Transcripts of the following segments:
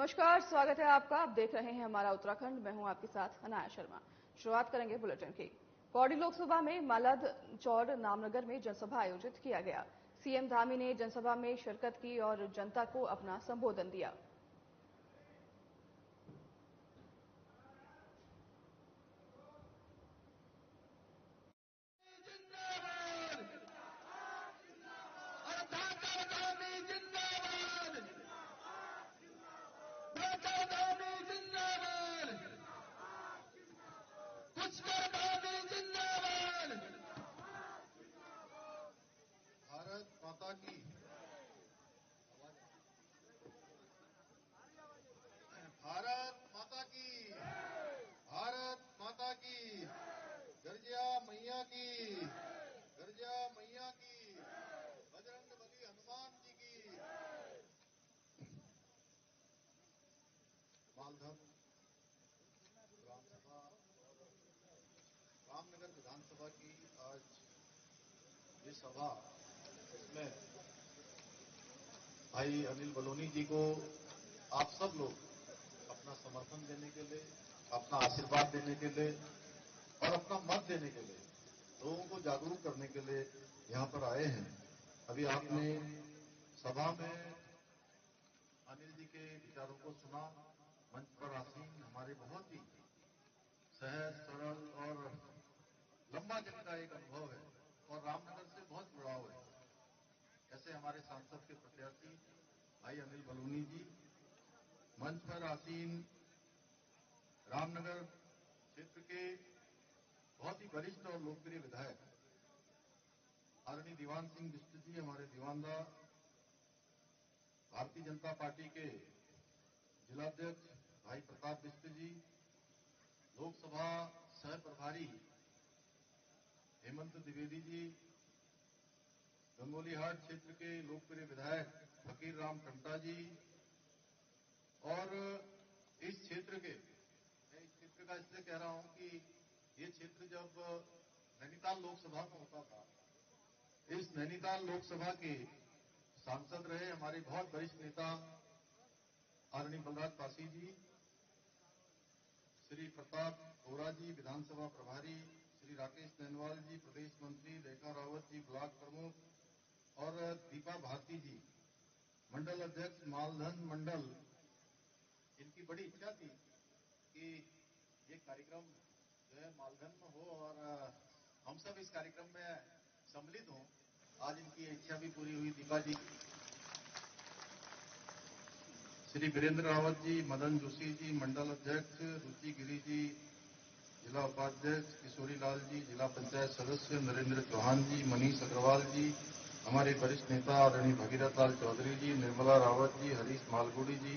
नमस्कार, स्वागत है आपका। आप देख रहे हैं हमारा उत्तराखंड। मैं हूं आपके साथ अनाया शर्मा। शुरुआत करेंगे बुलेटिन की। पौड़ी लोकसभा में मालद चौड़ नामनगर में जनसभा आयोजित किया गया। सीएम धामी ने जनसभा में शिरकत की और जनता को अपना संबोधन दिया। भारत माता की भारत माता की भारत माता की गर्जिया मैया की गर्जिया मैया की बजरंग बली हनुमान जी की। मालधन विधानसभा और रामनगर विधानसभा की आज ये सभा, इसमें भाई अनिल बलूनी जी को आप सब लोग अपना समर्थन देने के लिए, अपना आशीर्वाद देने के लिए और अपना मत देने के लिए, लोगों को जागरूक करने के लिए यहां पर आए हैं। अभी आपने सभा में अनिल जी के विचारों को सुना। मंच पर आसीन हमारे बहुत ही सहज सरल और लंबा जिनका एक अनुभव है और रामनगर से बहुत जुड़ाव है, ऐसे हमारे सांसद के प्रत्याशी भाई अनिल बलूनी जी। मंच पर आसीन रामनगर क्षेत्र के बहुत ही वरिष्ठ और लोकप्रिय विधायक आदरणीय दीवान सिंह बिष्ट जी, हमारे दीवानदा। भारतीय जनता पार्टी के जिलाध्यक्ष भाई प्रताप बिष्ट जी, लोकसभा सह प्रभारी हेमंत द्विवेदी जी, गंगोलीहाट क्षेत्र के लोकप्रिय विधायक फकीर राम टंटा जी, और इस क्षेत्र के, मैं इस क्षेत्र का इसलिए कह रहा हूं कि ये क्षेत्र जब नैनीताल लोकसभा में होता था, इस नैनीताल लोकसभा के सांसद रहे हमारे बहुत वरिष्ठ नेता आदरणीय बलराज पासी जी, श्री प्रताप बोरा जी विधानसभा प्रभारी, श्री राकेश नैनवाल जी प्रदेश मंत्री, रेखा रावत जी ब्लॉक प्रमुख, और दीपा भारती जी मंडल अध्यक्ष मालधन मंडल। इनकी बड़ी इच्छा थी कि ये कार्यक्रम जो है मालधन में हो और हम सब इस कार्यक्रम में सम्मिलित हों। आज इनकी इच्छा भी पूरी हुई। दीपा जी, श्री वीरेंद्र रावत जी, मदन जोशी जी मंडल अध्यक्ष, रुचि गिरी जी जिला उपाध्यक्ष, किशोरी लाल जी जिला पंचायत सदस्य, नरेंद्र चौहान जी, मनीष अग्रवाल जी, हमारे वरिष्ठ नेता आदरणीय भगीरथ लाल चौधरी जी, निर्मला रावत जी, हरीश मालगुड़ी जी,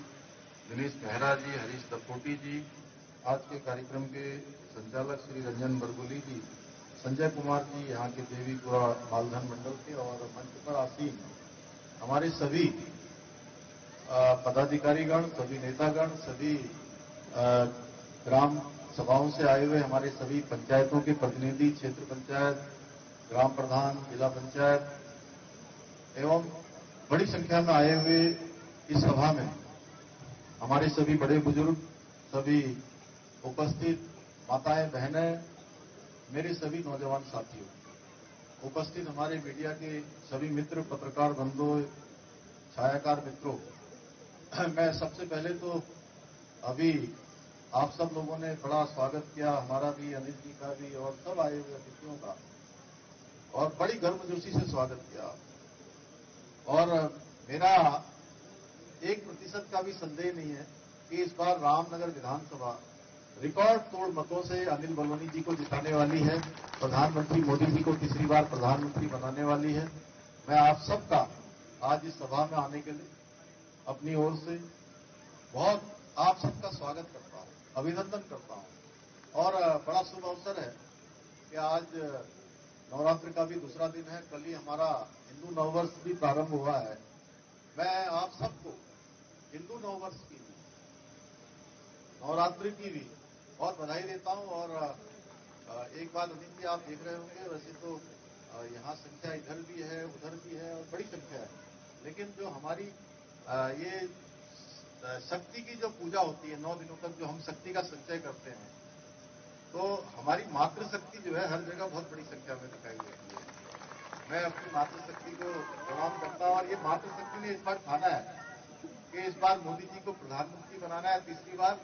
दिनेश मेहरा जी, हरीश दपोटी जी, आज के कार्यक्रम के संचालक श्री रंजन बरगोली जी, संजय कुमार जी यहाँ के देवीपुरा मालधन मंडल के, और मंच पर आसीन हमारे सभी पदाधिकारीगण, सभी नेतागण, सभी ग्राम सभाओं से आए हुए हमारे सभी पंचायतों के प्रतिनिधि, क्षेत्र पंचायत, ग्राम प्रधान, जिला पंचायत एवं बड़ी संख्या में आए हुए इस सभा में हमारे सभी बड़े बुजुर्ग, सभी उपस्थित माताएं, बहनें, मेरे सभी नौजवान साथियों, उपस्थित हमारे मीडिया के सभी मित्र, पत्रकार बंधुओं, छायाकार मित्रों, मैं सबसे पहले तो अभी आप सब लोगों ने बड़ा स्वागत किया, हमारा भी, अनिल जी का भी और सब आए हुए अतिथियों का, और बड़ी गर्मजोशी से स्वागत किया। और मेरा 1% का भी संदेह नहीं है कि इस बार रामनगर विधानसभा रिकॉर्ड तोड़ मतों से अनिल बलूनी जी को जिताने वाली है, प्रधानमंत्री मोदी जी को तीसरी बार प्रधानमंत्री बनाने वाली है। मैं आप सबका आज इस सभा में आने के लिए अपनी ओर से बहुत आप सबका स्वागत करता हूं, अभिनंदन करता हूं। और बड़ा शुभ अवसर है कि आज नवरात्र का भी दूसरा दिन है, कल ही हमारा हिंदू नववर्ष भी प्रारंभ हुआ है। मैं आप सबको हिंदू नववर्ष की भी, नवरात्रि की भी बहुत बधाई देता हूं। और एक बात अनिल जी, आप देख रहे होंगे, वैसे तो यहाँ संख्या इधर भी है, उधर भी है और बड़ी संख्या है, लेकिन जो हमारी ये शक्ति की जो पूजा होती है 9 दिनों तक जो हम शक्ति का संचय करते हैं, तो हमारी मातृशक्ति जो है हर जगह बहुत बड़ी संख्या में दिखाई देती है। मैं अपनी मातृशक्ति को प्रणाम करता हूं और ये मातृशक्ति ने इस बार ठाना है कि इस बार मोदी जी को प्रधानमंत्री बनाना है तीसरी बार।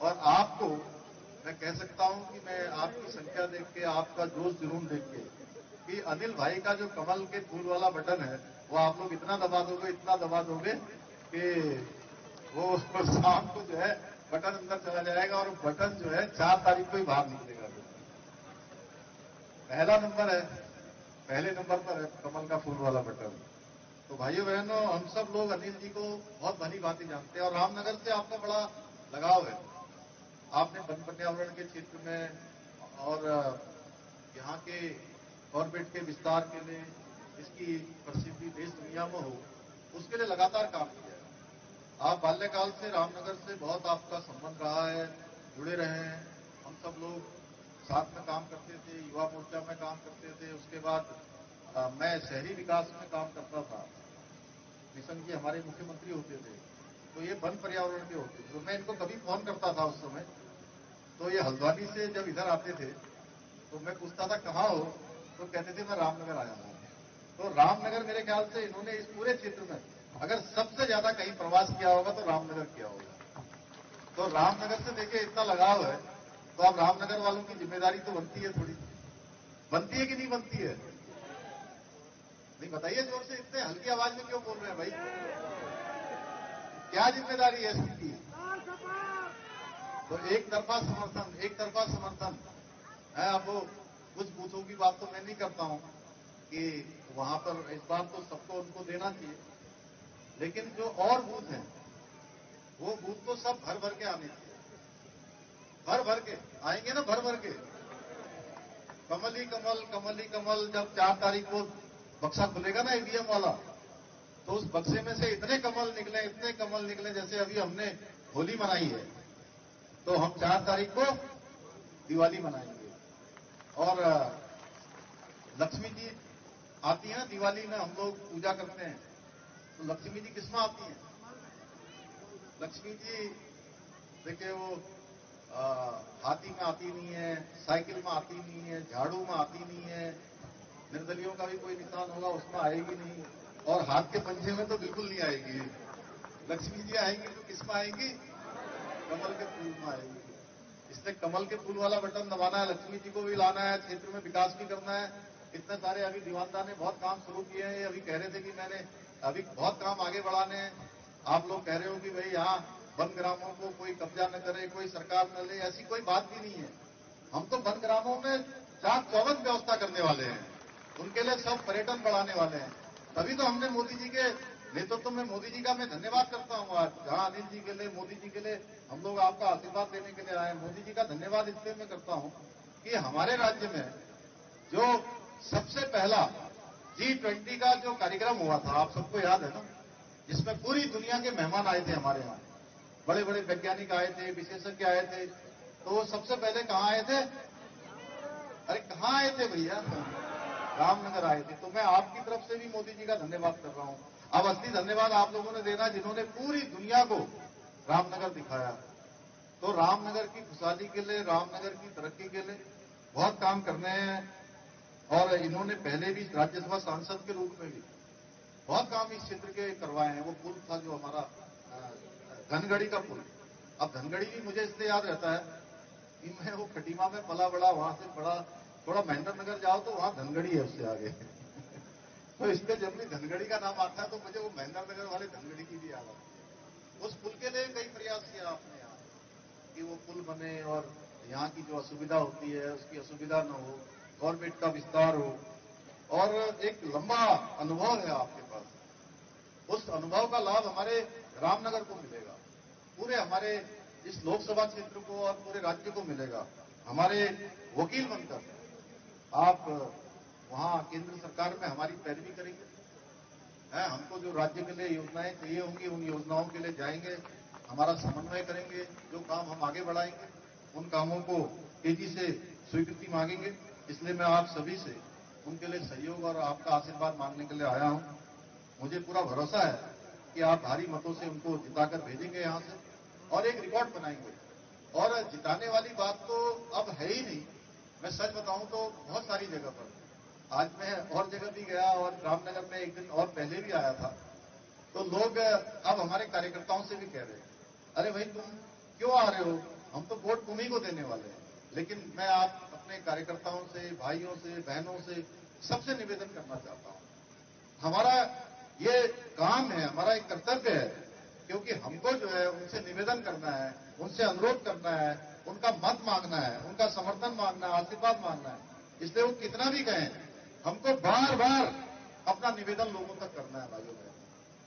और आपको मैं कह सकता हूं कि मैं आपकी संख्या देख के, आपका जोश जुनून देख के, कि अनिल भाई का जो कमल के फूल वाला बटन है वो आप लोग इतना दबा दोगे कि वो शाम को जो है बटन अंदर चला जाएगा और बटन जो है 4 तारीख को ही बाहर निकलेगा। पहले नंबर पर है कमल का फूल वाला बटन। तो भाइयों बहनों, हम सब लोग अनिल जी को बहुत भली भांति जानते हैं और रामनगर से आपका बड़ा लगाव है। आपने वन पर्यावरण के क्षेत्र में और यहाँ के कॉर्बेट के विस्तार के लिए, इसकी प्रसिद्धि देश दुनिया में हो, उसके लिए लगातार काम किया है। आप बाल्यकाल से रामनगर से बहुत आपका संबंध रहा है, जुड़े रहे हैं। हम सब लोग साथ में काम करते थे, युवा मोर्चा में काम करते थे। उसके बाद मैं शहरी विकास में काम करता था। निशंक जी हमारे मुख्यमंत्री होते थे, तो ये वन पर्यावरण के होते थे। तो मैं इनको कभी फोन करता था उस समय, तो ये हल्द्वानी से जब इधर आते थे तो मैं पूछता था कहाँ हो, तो कहते थे मैं रामनगर आया हूँ। तो रामनगर मेरे ख्याल से इन्होंने इस पूरे क्षेत्र में अगर सबसे ज्यादा कहीं प्रवास किया होगा तो रामनगर किया होगा। तो रामनगर से देखिए इतना लगाव है, तो अब रामनगर वालों की जिम्मेदारी तो बनती है, थोड़ी बनती है कि नहीं बनती है? नहीं बताइए जोर से, इतने हल्की आवाज में क्यों बोल रहे हैं भाई? क्या जिम्मेदारी है इसकी? तो एक तरफा समर्थन है। अब कुछ बूथों की बात तो मैं नहीं करता हूं कि वहां पर इस बार तो सबको उनको देना चाहिए, लेकिन जो और बूथ हैं वो बूथ तो सब भर भर के आने चाहिए। भर भर के आएंगे ना, भर भर के। कमल ही कमल। जब 4 तारीख को बक्सा खुलेगा ना ईवीएम वाला, तो उस बक्से में से इतने कमल निकले जैसे अभी हमने होली मनाई है, तो हम 4 तारीख को दिवाली मनाएंगे। और लक्ष्मी जी आती है ना, दिवाली में हम लोग पूजा करते हैं, तो लक्ष्मी जी किसमें आती हैं? लक्ष्मी जी देखिए वो हाथी में आती नहीं है, साइकिल में आती नहीं है, झाड़ू में आती नहीं है, निर्दलियों का भी कोई निशान होगा उसमें आएगी नहीं, और हाथ के पंजे में तो बिल्कुल नहीं आएगी। लक्ष्मी जी आएंगी तो किसमें आएंगी? कमल के फूल में आएंगी। इसलिए कमल के फूल वाला बटन दबाना है, लक्ष्मी जी को भी लाना है, क्षेत्र में विकास भी करना है। इतने सारे अभी दीवानदार ने बहुत काम शुरू किए हैं। अभी कह रहे थे कि मैंने अभी बहुत काम आगे बढ़ाने हैं। आप लोग कह रहे हो कि भाई यहाँ वन ग्रामों को कोई कब्जा न करे, कोई सरकार न ले, ऐसी कोई बात भी नहीं है। हम तो वन ग्रामों में 4-54 व्यवस्था करने वाले हैं, उनके लिए सब पर्यटन बढ़ाने वाले हैं। तभी तो हमने मोदी जी के नेतृत्व में, मोदी जी का मैं धन्यवाद करता हूं आज, जहां अनिल जी के लिए, मोदी जी के लिए हम लोग आपका आशीर्वाद लेने के लिए आए। मोदी जी का धन्यवाद इसलिए मैं करता हूं कि हमारे राज्य में जो सबसे पहला G20 का जो कार्यक्रम हुआ था, आप सबको याद है ना, जिसमें पूरी दुनिया के मेहमान आए थे हमारे यहाँ, बड़े बड़े वैज्ञानिक आए थे, विशेषज्ञ आए थे। तो वो सबसे पहले कहाँ आए थे? अरे कहाँ आए थे भैया? रामनगर आए थे। तो मैं आपकी तरफ से भी मोदी जी का धन्यवाद कर रहा हूं। अब असली धन्यवाद आप लोगों ने देना, जिन्होंने पूरी दुनिया को रामनगर दिखाया। तो रामनगर की खुशहाली के लिए, रामनगर की तरक्की के लिए बहुत काम करने हैं। और इन्होंने पहले भी राज्यसभा सांसद के रूप में भी बहुत काम इस क्षेत्र के करवाए हैं। वो पुल था जो हमारा धनगढ़ी का पुल, अब धनगढ़ी भी मुझे इसलिए याद रहता है कि मैं वो खटीमा में पला बड़ा, वहां से बड़ा थोड़ा महेंद्र नगर जाओ तो वहां धनगढ़ी है उससे आगे। तो इसलिए जब भी धनगढ़ी का नाम आता है तो मुझे वो महेंद्र नगर वाले धनगढ़ी की भी याद आती है। उस पुल के लिए कई प्रयास किया आपने यहाँ कि वो पुल बने और यहाँ की जो असुविधा होती है उसकी असुविधा न हो, कॉर्बेट का विस्तार हो। और एक लंबा अनुभव है आपके पास, उस अनुभव का लाभ हमारे रामनगर को मिलेगा, पूरे हमारे इस लोकसभा क्षेत्र को और पूरे राज्य को मिलेगा। हमारे वकील बनकर आप वहां केंद्र सरकार में हमारी पैरवी करेंगे। हमको जो राज्य के लिए योजनाएं चाहिए होंगी उन योजनाओं के लिए जाएंगे, हमारा समन्वय करेंगे, जो काम हम आगे बढ़ाएंगे उन कामों को तेजी से स्वीकृति मांगेंगे। इसलिए मैं आप सभी से उनके लिए सहयोग और आपका आशीर्वाद मांगने के लिए आया हूं। मुझे पूरा भरोसा है कि आप भारी मतों से उनको जिताकर भेजेंगे यहां से और एक रिकॉर्ड बनाएंगे। और जिताने वाली बात तो अब है ही नहीं। मैं सच बताऊं तो बहुत सारी जगह पर आज मैं और जगह भी गया और रामनगर में एक दिन और पहले भी आया था, तो लोग अब हमारे कार्यकर्ताओं से भी कह रहे हैं, अरे भाई तुम क्यों आ रहे हो, हम तो वोट तुम ही को देने वाले हैं। लेकिन मैं आप अपने कार्यकर्ताओं से, भाइयों से, बहनों से सबसे निवेदन करना चाहता हूं, हमारा ये काम है, हमारा एक कर्तव्य है, क्योंकि हमको जो है उनसे निवेदन करना है, उनसे अनुरोध करना है, उनका मत मांगना है, उनका समर्थन मांगना है, आशीर्वाद मांगना है। इसलिए वो कितना भी कहें, हमको बार बार अपना निवेदन लोगों तक करना है भाइयों बहनों,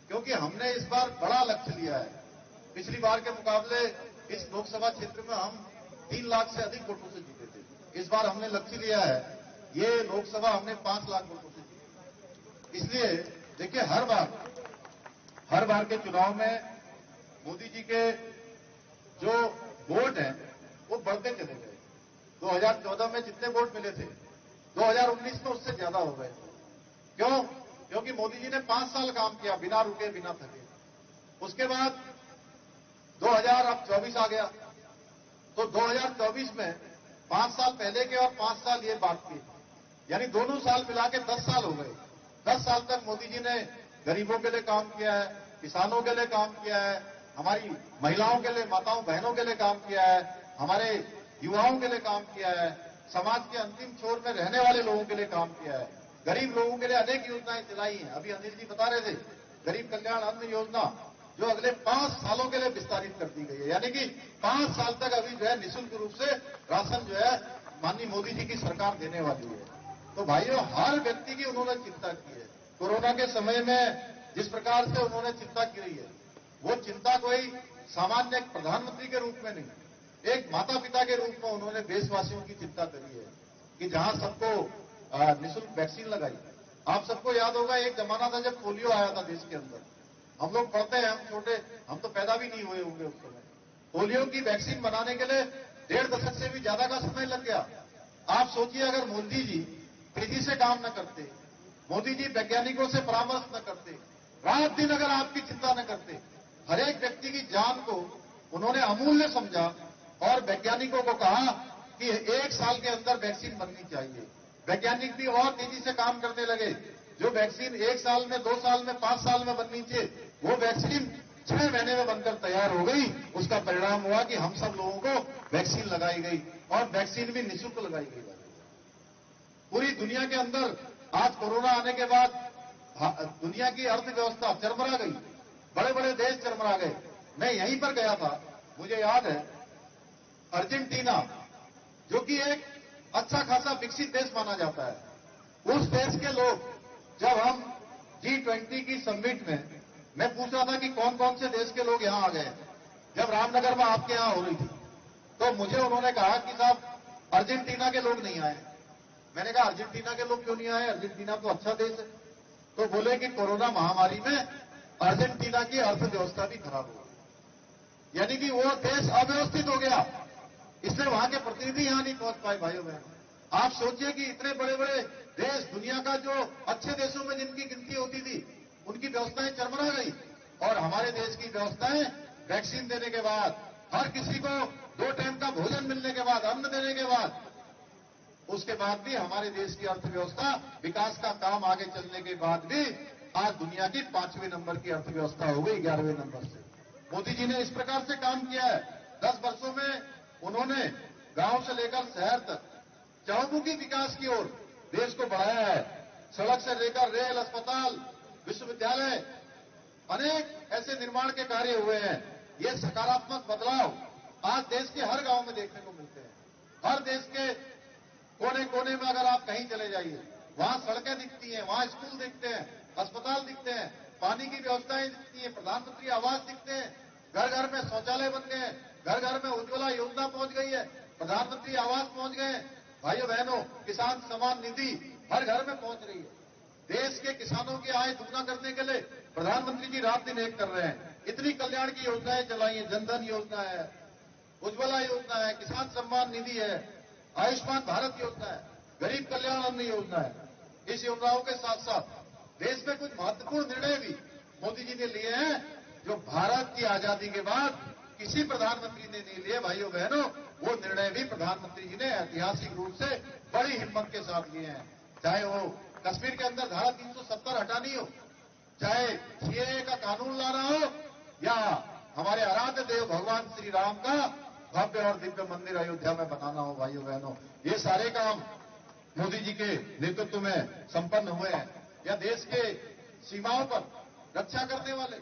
क्योंकि हमने इस बार बड़ा लक्ष्य लिया है। पिछली बार के मुकाबले इस लोकसभा क्षेत्र में हम 3 लाख से अधिक वोटों से जीते थे। इस बार हमने लक्ष्य लिया है, ये लोकसभा हमने 5 लाख वोटों से जीती। इसलिए देखिए, हर बार के चुनाव में मोदी जी के जो वोट हैं वो बढ़ते चले गए। 2014 में जितने वोट मिले थे 2019 में उससे ज्यादा हो गए। क्यों? क्योंकि मोदी जी ने 5 साल काम किया बिना रुके, बिना थके। उसके बाद 2024 आ गया, तो 2024 में 5 साल पहले के और 5 साल ये बात के, यानी दोनों साल मिला के 10 साल हो गए। 10 साल तक मोदी जी ने गरीबों के लिए काम किया है, किसानों के लिए काम किया है, हमारी महिलाओं के लिए, माताओं बहनों के लिए काम किया है, हमारे युवाओं के लिए काम किया है, समाज के अंतिम छोर में रहने वाले लोगों के लिए काम किया है, गरीब लोगों के लिए अनेक योजनाएं चलाई हैं। अभी अनिल जी बता रहे थे, गरीब कल्याण अन्न योजना जो अगले 5 सालों के लिए विस्तारित कर दी गई है, यानी कि 5 साल तक अभी जो है निःशुल्क रूप से राशन जो है माननीय मोदी जी की सरकार देने वाली है। तो भाइयों, हर व्यक्ति की उन्होंने चिंता की है। कोरोना के समय में जिस प्रकार से उन्होंने चिंता की रही है, वो चिंता कोई सामान्य एक प्रधानमंत्री के रूप में नहीं, एक माता पिता के रूप में उन्होंने देशवासियों की चिंता करी है कि जहां सबको निःशुल्क वैक्सीन लगाई। आप सबको याद होगा, एक जमाना था जब पोलियो आया था देश के अंदर। हम लोग पढ़ते हैं, हम छोटे, हम तो पैदा भी नहीं हुए होंगे उस समय। पोलियो की वैक्सीन बनाने के लिए 1.5 दशक से भी ज्यादा का समय लग गया। आप सोचिए, अगर मोदी जी तेजी से काम न करते, मोदी जी वैज्ञानिकों से परामर्श न करते, रात दिन अगर आपकी चिंता न करते, हर एक व्यक्ति की जान को उन्होंने अमूल्य समझा और वैज्ञानिकों को कहा कि 1 साल के अंदर वैक्सीन बननी चाहिए। वैज्ञानिक भी और तेजी से काम करने लगे। जो वैक्सीन 1 साल में, 2 साल में, 5 साल में बननी चाहिए, वो वैक्सीन 6 महीने में बनकर तैयार हो गई। उसका परिणाम हुआ कि हम सब लोगों को वैक्सीन लगाई गई और वैक्सीन भी निःशुल्क लगाई गई। पूरी दुनिया के अंदर आज कोरोना आने के बाद दुनिया की अर्थव्यवस्था चरमरा गई, बड़े बड़े देश चरमरा गए। मैं यहीं पर गया था, मुझे याद है, अर्जेंटीना, जो कि एक अच्छा खासा विकसित देश माना जाता है, उस देश के लोग, जब हम G20 की समिट में, मैं पूछ रहा था कि कौन कौन से देश के लोग यहां आ गए, जब रामनगर में आपके यहां हो रही थी, तो मुझे उन्होंने कहा कि साहब अर्जेंटीना के लोग नहीं आए। मैंने कहा अर्जेंटीना के लोग क्यों नहीं आए, अर्जेंटीना तो अच्छा देश है। तो बोले कि कोरोना महामारी में अर्जेंटीना की अर्थव्यवस्था भी खराब हो गई, यानी कि वो देश अव्यवस्थित हो गया, इसलिए वहां के प्रतिनिधि यहां नहीं पहुंच पाए। भाइयों बहनों, आप सोचिए कि इतने बड़े बड़े देश, दुनिया का जो अच्छे देशों में जिनकी गिनती होती थी, उनकी व्यवस्थाएं चरमरा गई और हमारे देश की व्यवस्थाएं वैक्सीन देने के बाद, हर किसी को 2 टाइम का भोजन मिलने के बाद, अन्न देने के बाद, उसके बाद भी हमारे देश की अर्थव्यवस्था, विकास का काम आगे चलने के बाद भी आज दुनिया की 5वें नंबर की अर्थव्यवस्था हो गई 11वें नंबर से। मोदी जी ने इस प्रकार से काम किया है। 10 वर्षों में उन्होंने गांव से लेकर शहर तक चहुमुखी विकास की ओर देश को बढ़ाया है। सड़क से लेकर रेल, अस्पताल, विश्वविद्यालय, अनेक ऐसे निर्माण के कार्य हुए हैं। ये सकारात्मक बदलाव आज देश के हर गांव में देखने को मिलते हैं। हर देश के कोने कोने में अगर आप कहीं चले जाइए, वहां सड़कें दिखती हैं, वहां स्कूल दिखते हैं, अस्पताल दिखते हैं, पानी की व्यवस्थाएं दिखती हैं, प्रधानमंत्री आवास दिखते हैं, घर घर में शौचालय बन गए हैं, घर घर में उज्ज्वला योजना पहुंच गई है, प्रधानमंत्री आवास पहुंच गए हैं। भाइयों बहनों, किसान सम्मान निधि हर घर में पहुंच रही है। देश के किसानों की आय दुगना करने के लिए प्रधानमंत्री जी रात दिन एक कर रहे हैं। इतनी कल्याण की योजनाएं चलाई है, जनधन योजना है, उज्ज्वला योजना है, किसान सम्मान निधि है, आयुष्मान भारत योजना है, गरीब कल्याण अन्न योजना है। इस योजनाओं के साथ साथ देश में कुछ महत्वपूर्ण निर्णय भी मोदी जी ने लिए हैं जो भारत की आजादी के बाद किसी प्रधानमंत्री ने नहीं लिए। भाइयों बहनों, वो निर्णय भी प्रधानमंत्री जी ने ऐतिहासिक रूप से बड़ी हिम्मत के साथ लिए हैं। चाहे वो कश्मीर के अंदर धारा 370 हटानी हो, चाहे सीएए का कानून लाना हो, या हमारे आराध्य देव भगवान श्री राम का भव्य और दिव्य मंदिर अयोध्या में बनाना हो। भाइयों बहनों, ये सारे काम मोदी जी के नेतृत्व में संपन्न हुए हैं। या देश के सीमाओं पर रक्षा करने वाले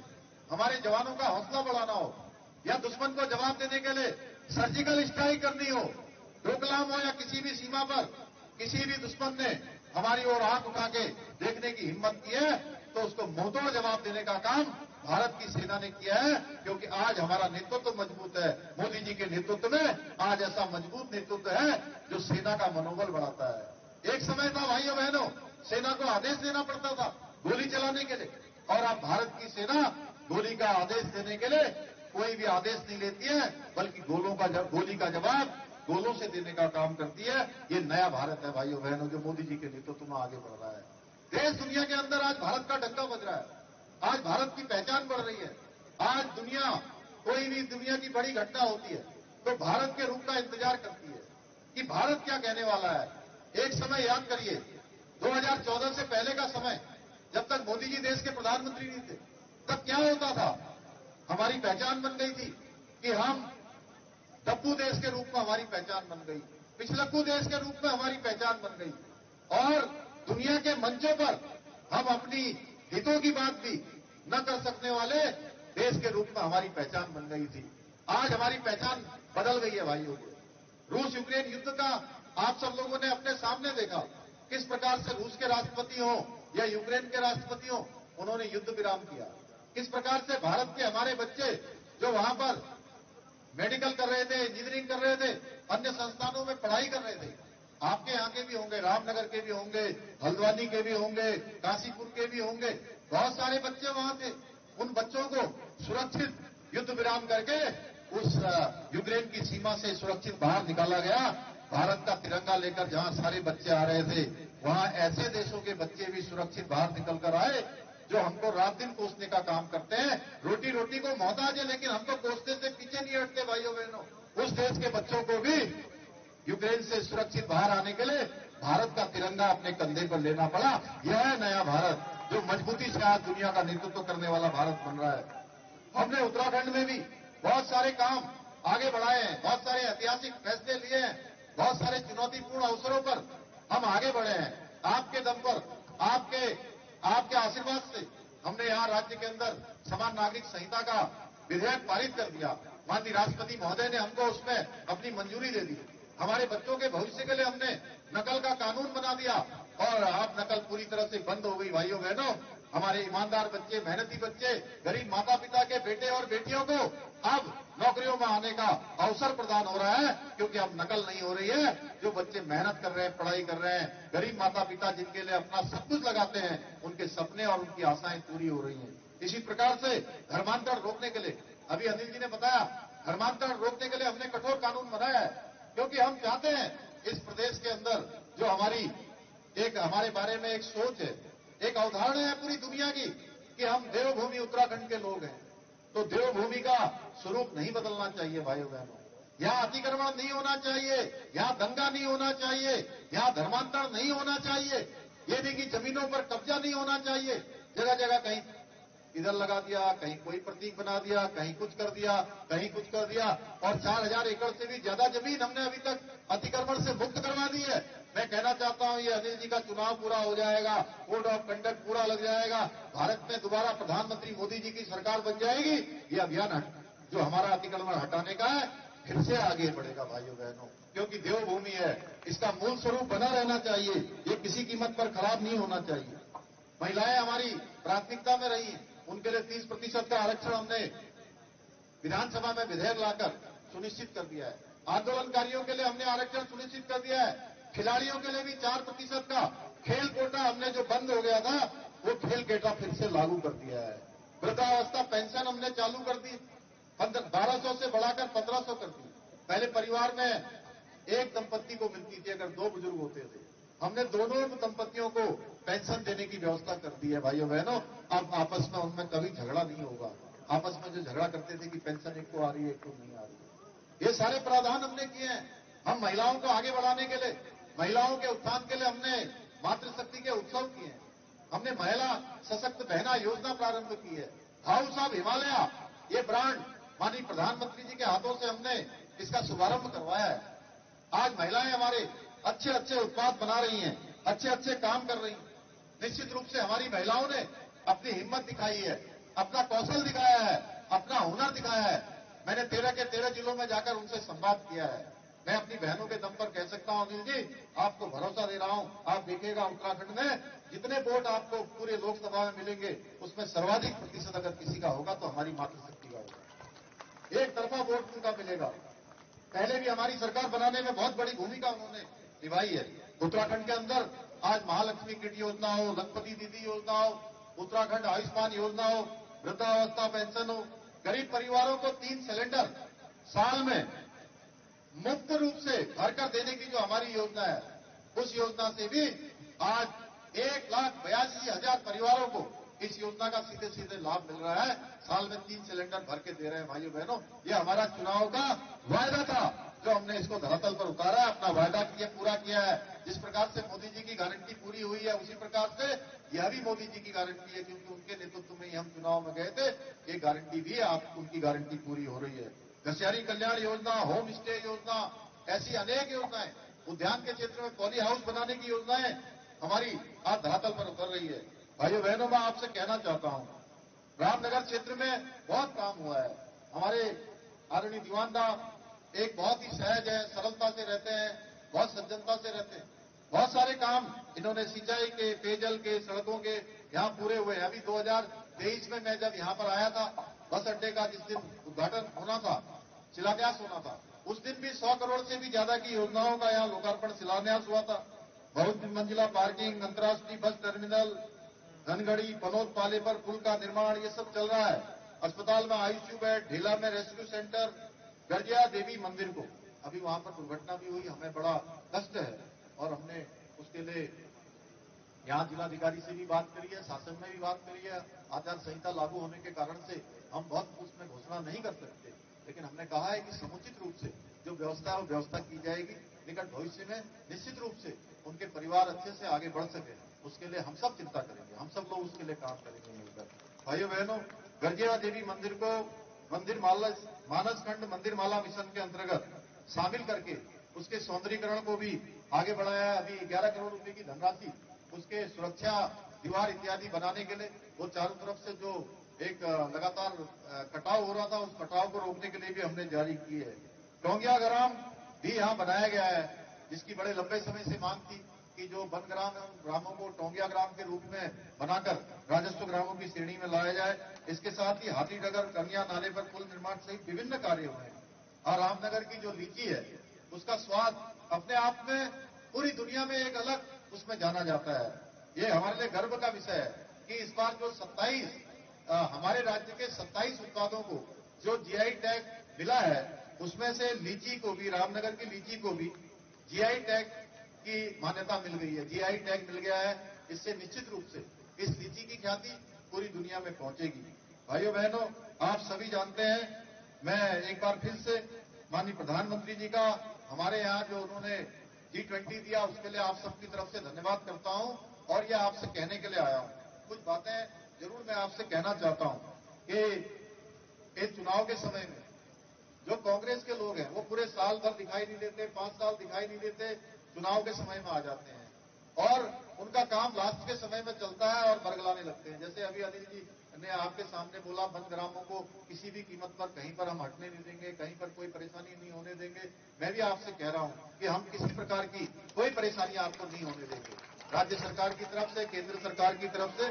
हमारे जवानों का हौसला बढ़ाना हो, या दुश्मन को जवाब देने के लिए सर्जिकल स्ट्राइक करनी हो, डोकलाम हो या किसी भी सीमा पर किसी भी दुश्मन ने हमारी ओर आंख उठा के देखने की हिम्मत की है, तो उसको मुंहतोड़ जवाब देने का काम भारत की सेना ने किया है। क्योंकि आज हमारा नेतृत्व मजबूत है। मोदी जी के नेतृत्व में आज ऐसा मजबूत नेतृत्व है जो सेना का मनोबल बढ़ाता है। एक समय था भाइयों बहनों, सेना को आदेश देना पड़ता था गोली चलाने के लिए, और अब भारत की सेना गोली का आदेश देने के लिए कोई भी आदेश नहीं लेती है, बल्कि गोली का जवाब गोलों से देने का काम करती है। ये नया भारत है भाइयों बहनों, जो मोदी जी के नेतृत्व में आगे बढ़ रहा है। देश दुनिया के अंदर आज भारत का डंका बज रहा है। आज भारत की पहचान बढ़ रही है। आज दुनिया, कोई भी दुनिया की बड़ी घटना होती है तो भारत के रूप का इंतजार करती है कि भारत क्या कहने वाला है। एक समय याद करिए, 2014 से पहले का समय, जब तक मोदी जी देश के प्रधानमंत्री नहीं थे, तब क्या होता था? हमारी पहचान बन गई थी कि हम डप्पू देश के रूप में हमारी पहचान बन गई, पिछलक्कू देश के रूप में हमारी पहचान बन गई, और दुनिया के मंचों पर हम अपनी हितों की बात भी न कर सकने वाले देश के रूप में हमारी पहचान बन गई थी। आज हमारी पहचान बदल गई है भाइयों। रूस यूक्रेन युद्ध का आप सब लोगों ने अपने सामने देखा, किस प्रकार से रूस के राष्ट्रपति हो या यूक्रेन के राष्ट्रपति हो, उन्होंने युद्ध विराम किया। किस प्रकार से भारत के हमारे बच्चे जो वहां पर मेडिकल कर रहे थे, इंजीनियरिंग कर रहे थे, अन्य संस्थानों में पढ़ाई कर रहे थे, आपके यहाँ के भी होंगे, रामनगर के भी होंगे, हल्द्वानी के भी होंगे, काशीपुर के भी होंगे, बहुत सारे बच्चे वहां थे। उन बच्चों को सुरक्षित युद्ध विराम करके उस यूक्रेन की सीमा से सुरक्षित बाहर निकाला गया। भारत का तिरंगा लेकर जहां सारे बच्चे आ रहे थे, वहां ऐसे देशों के बच्चे भी सुरक्षित बाहर निकल कर आए जो हमको रात दिन कोसने का काम करते हैं। रोटी रोटी को मोहताज है, लेकिन हमको कोसने से पीछे नहीं हटते भाइयों बहनों। उस देश के बच्चों को भी यूक्रेन से सुरक्षित बाहर आने के लिए भारत का तिरंगा अपने कंधे पर लेना पड़ा। यह है नया भारत, जो मजबूती से आज दुनिया का नेतृत्व करने वाला भारत बन रहा है। हमने उत्तराखंड में भी बहुत सारे काम आगे बढ़ाए हैं, बहुत सारे ऐतिहासिक फैसले लिए हैं, बहुत सारे चुनौतीपूर्ण अवसरों पर हम आगे बढ़े हैं। आपके दम पर, आपके आशीर्वाद से हमने यहाँ राज्य के अंदर समान नागरिक संहिता का विधेयक पारित कर दिया। माननीय राष्ट्रपति महोदय ने हमको उसमें अपनी मंजूरी दे दी। हमारे बच्चों के भविष्य के लिए हमने नकल का कानून बना दिया, और अब नकल पूरी तरह से बंद हो गई भाइयों बहनों। हमारे ईमानदार बच्चे, मेहनती बच्चे, गरीब माता पिता के बेटे और बेटियों को अब नौकरियों में आने का अवसर प्रदान हो रहा है, क्योंकि अब नकल नहीं हो रही है। जो बच्चे मेहनत कर रहे हैं, पढ़ाई कर रहे हैं, गरीब माता पिता जिनके लिए अपना सब कुछ लगाते हैं, उनके सपने और उनकी आशाएं पूरी हो रही हैं। इसी प्रकार से धर्मांतरण रोकने के लिए, अभी अनिल जी ने बताया, धर्मांतरण रोकने के लिए हमने कठोर कानून बनाया है, क्योंकि हम चाहते हैं इस प्रदेश के अंदर जो हमारे बारे में एक सोच है, एक अवधारणा है पूरी दुनिया की कि हम देवभूमि उत्तराखंड के लोग हैं, तो देवभूमि का स्वरूप नहीं बदलना चाहिए भाइयों बहनों। यहाँ अतिक्रमण नहीं होना चाहिए, यहाँ दंगा नहीं होना चाहिए, यहाँ धर्मांतरण नहीं होना चाहिए, ये नहीं कि जमीनों पर कब्जा नहीं होना चाहिए। जगह जगह कहीं इधर लगा दिया, कहीं कोई प्रतीक बना दिया, कहीं कुछ कर दिया, कहीं कुछ कर दिया, और 4000 एकड़ से भी ज्यादा जमीन हमने अभी तक अतिक्रमण से मुक्त करवा दी है। मैं कहना चाहता हूं, ये अनिल जी का चुनाव पूरा हो जाएगा, कोड ऑफ कंडक्ट पूरा लग जाएगा, भारत में दोबारा प्रधानमंत्री मोदी जी की सरकार बन जाएगी, ये अभियान जो हमारा अतिक्रमण हटाने का है फिर से आगे बढ़ेगा भाइयों बहनों। क्योंकि देवभूमि है, इसका मूल स्वरूप बना रहना चाहिए, ये किसी कीमत पर खराब नहीं होना चाहिए। महिलाएं हमारी प्राथमिकता में रही हैं, उनके लिए 30% का आरक्षण हमने विधानसभा में विधेयक लाकर सुनिश्चित कर दिया है। आंदोलनकारियों के लिए हमने आरक्षण सुनिश्चित कर दिया है। खिलाड़ियों के लिए भी 4% का खेल कोटा हमने जो बंद हो गया था, वो खेल कोटा फिर से लागू कर दिया है। वृद्धावस्था पेंशन हमने चालू कर दी, 1200 से बढ़ाकर 1500 कर दी। पहले परिवार में एक दंपत्ति को मिलती थी अगर 2 बुजुर्ग होते थे, हमने दोनों दंपतियों को पेंशन देने की व्यवस्था कर दी है। भाइयों बहनों, अब आपस में उनमें कभी झगड़ा नहीं होगा। आपस में जो झगड़ा करते थे कि पेंशन एक को आ रही है, एक को नहीं आ रही है, ये सारे प्रावधान हमने किए हैं। हम महिलाओं को आगे बढ़ाने के लिए, महिलाओं के उत्थान के लिए हमने मातृशक्ति के उत्सव किए हैं। हमने महिला सशक्त बहना योजना प्रारंभ की है। हाउस ऑफ हिमालय, ये ब्रांड माननीय प्रधानमंत्री जी के हाथों से हमने इसका शुभारंभ करवाया है। आज महिलाएं हमारे अच्छे अच्छे उत्पाद बना रही हैं, अच्छे अच्छे काम कर रही हैं। निश्चित रूप से हमारी महिलाओं ने अपनी हिम्मत दिखाई है, अपना कौशल दिखाया है, अपना हुनर दिखाया है। मैंने 13 के 13 जिलों में जाकर उनसे संवाद किया है। मैं अपनी बहनों के दम पर कह सकता हूं, अनिल जी, आपको भरोसा दे रहा हूं, आप देखिएगा उत्तराखंड में जितने वोट आपको पूरे लोकसभा में मिलेंगे, उसमें सर्वाधिक प्रतिशत अगर किसी का होगा तो हमारी मातृशक्ति का होगा। एक तरफा वोट उनका मिलेगा। पहले भी हमारी सरकार बनाने में बहुत बड़ी भूमिका उन्होंने निभाई है। उत्तराखंड के अंदर आज महालक्ष्मी किट योजना हो, लखपति दीदी योजना हो, उत्तराखंड आयुष्मान योजना हो, वृद्धावस्था पेंशन हो, गरीब परिवारों को 3 सिलेंडर साल में मुफ्त रूप से भर कर देने की जो हमारी योजना है, उस योजना से भी आज 1,82,000 परिवारों को इस योजना का सीधे सीधे लाभ मिल रहा है। साल में 3 सिलेंडर भर के दे रहे हैं। भाइयों बहनों, ये हमारा चुनाव का वायदा था, जो हमने इसको धरातल पर उतारा है, अपना वायदा पूरा किया है। जिस प्रकार से मोदी जी की गारंटी पूरी हुई है, उसी प्रकार से यह भी मोदी जी की गारंटी है, क्योंकि उनके नेतृत्व में ही हम चुनाव में गए थे। ये गारंटी भी आप उनकी गारंटी पूरी हो रही है। घसियारी कल्याण योजना, होम स्टे योजना, ऐसी अनेक योजनाएं, उद्यान के क्षेत्र में पॉली हाउस बनाने की योजनाएं हमारी आज धरातल पर उतर रही है। भाइयों बहनों, मैं आपसे कहना चाहता हूं, रामनगर क्षेत्र में बहुत काम हुआ है। हमारे आदरणीय दीवानदा एक बहुत ही सहज है, सरलता से रहते हैं, बहुत सज्जनता से रहते हैं। बहुत सारे काम इन्होंने सिंचाई के, पेयजल के, सड़कों के यहां पूरे हुए हैं। अभी 2023 में मैं जब यहां पर आया था, बस अड्डे का जिस दिन उद्घाटन होना था, शिलान्यास होना था, उस दिन भी 100 करोड़ से भी ज्यादा की योजनाओं का यहां लोकार्पण शिलान्यास हुआ था। बहुत मंजिला पार्किंग, अंतर्राष्ट्रीय बस टर्मिनल, धनगढ़ी, बनोद पाले पर पुल का निर्माण, ये सब चल रहा है। अस्पताल में आईसीयू बेड, ढेला में रेस्क्यू सेंटर, गर्जिया देवी मंदिर को, अभी वहां पर दुर्घटना भी हुई, हमें बड़ा कष्ट है और हमने उसके लिए यहां जिलाधिकारी से भी बात करी है, शासन में भी बात करी है। आचार संहिता लागू होने के कारण से हम बहुत उसमें घोषणा नहीं कर सकते, लेकिन हमने कहा है कि समुचित रूप से जो व्यवस्था है वो व्यवस्था की जाएगी। निकट भविष्य में निश्चित रूप से उनके परिवार अच्छे से आगे बढ़ सके, उसके लिए हम सब चिंता करेंगे, हम सब लोग उसके लिए काम करेंगे मिलकर। भाइयों बहनों, गर्जिया देवी मंदिर को मानस खंड मंदिर माला मिशन के अंतर्गत शामिल करके उसके सौंदर्यीकरण को भी आगे बढ़ाया है। अभी 11 करोड़ रुपए की धनराशि उसके सुरक्षा दीवार इत्यादि बनाने के लिए, वो चारों तरफ से जो एक लगातार कटाव हो रहा था, उस कटाव को रोकने के लिए भी हमने जारी की है। टोंगिया ग्राम भी यहाँ बनाया गया है, जिसकी बड़े लंबे समय से मांग थी कि जो वन ग्राम है उन ग्रामों को टोंगिया ग्राम के रूप में बनाकर राजस्व ग्रामों की श्रेणी में लाया जाए। इसके साथ ही हाथीडगर कन्या नाले पर पुल निर्माण सहित विभिन्न कार्य हुए हैं। और रामनगर की जो लीची है, उसका स्वाद अपने आप में पूरी दुनिया में एक अलग उसमें जाना जाता है। ये हमारे लिए गर्व का विषय है कि इस बार जो 27 हमारे राज्य के 27 उत्पादों को जो जीआई टैग मिला है, उसमें से लीची को भी, रामनगर की लीची को भी जीआई टैग की मान्यता मिल गई है, जीआई टैग मिल गया है। इससे निश्चित रूप से इस लीची की ख्याति पूरी दुनिया में पहुंचेगी। भाइयों बहनों, आप सभी जानते हैं, मैं एक बार फिर से माननीय प्रधानमंत्री जी का हमारे यहाँ जो उन्होंने G20 दिया, उसके लिए आप सबकी तरफ से धन्यवाद करता हूं और ये आपसे कहने के लिए आया हूं। कुछ बातें जरूर मैं आपसे कहना चाहता हूं कि इस चुनाव के समय में जो कांग्रेस के लोग हैं वो पूरे साल भर दिखाई नहीं देते, 5 साल दिखाई नहीं देते, चुनाव के समय में आ जाते हैं और उनका काम लास्ट के समय में चलता है और बरगलाने लगते हैं। जैसे अभी अनिल जी ने आपके सामने बोला, वन ग्रामों को किसी भी कीमत पर कहीं पर हम हटने नहीं देंगे, कहीं पर कोई परेशानी नहीं होने देंगे। मैं भी आपसे कह रहा हूं कि हम किसी प्रकार की कोई परेशानी आपको नहीं होने देंगे। राज्य सरकार की तरफ से, केंद्र सरकार की तरफ से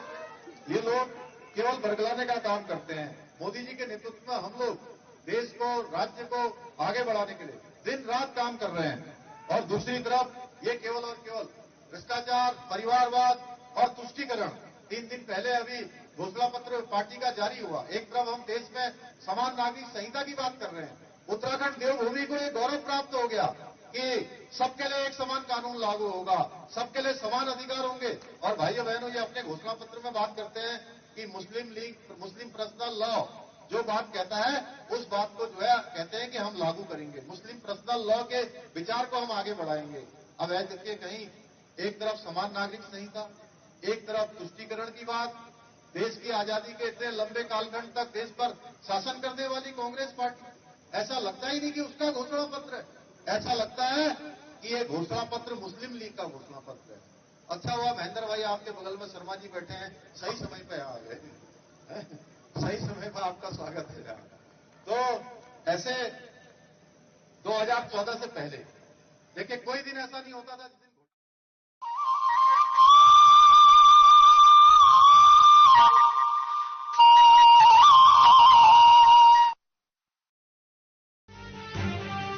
ये लोग केवल बरगलाने का काम करते हैं। मोदी जी के नेतृत्व में हम लोग देश को, राज्य को आगे बढ़ाने के लिए दिन रात काम कर रहे हैं और दूसरी तरफ ये केवल और केवल भ्रष्टाचार, परिवारवाद और तुष्टीकरण। 3 दिन पहले अभी घोषणा पत्र पार्टी का जारी हुआ। एक तरफ हम देश में समान नागरिक संहिता की बात कर रहे हैं, उत्तराखंड देवभूमि को ये गौरव प्राप्त हो गया कि सबके लिए एक समान कानून लागू होगा, सबके लिए समान अधिकार होंगे। और भाइयों बहनों, ये अपने घोषणा पत्र में बात करते हैं कि मुस्लिम पर्सनल लॉ जो बात कहता है उस बात को जो है कहते हैं कि हम लागू करेंगे, मुस्लिम पर्सनल लॉ के विचार को हम आगे बढ़ाएंगे। अब है देखिए, कहीं एक तरफ समान नागरिक संहिता, एक तरफ तुष्टीकरण की बात, देश की आजादी के इतने लंबे कालखंड तक देश पर शासन करने वाली कांग्रेस पार्टी, ऐसा लगता ही नहीं कि उसका घोषणा पत्र है, ऐसा लगता है कि ये घोषणा पत्र मुस्लिम लीग का घोषणा पत्र है। अच्छा हुआ महेंद्र भाई आपके बगल में शर्मा जी बैठे हैं, सही समय पे आ गए, सही समय पर आपका स्वागत है। तो ऐसे 2014 से पहले देखिए कोई दिन ऐसा नहीं होता था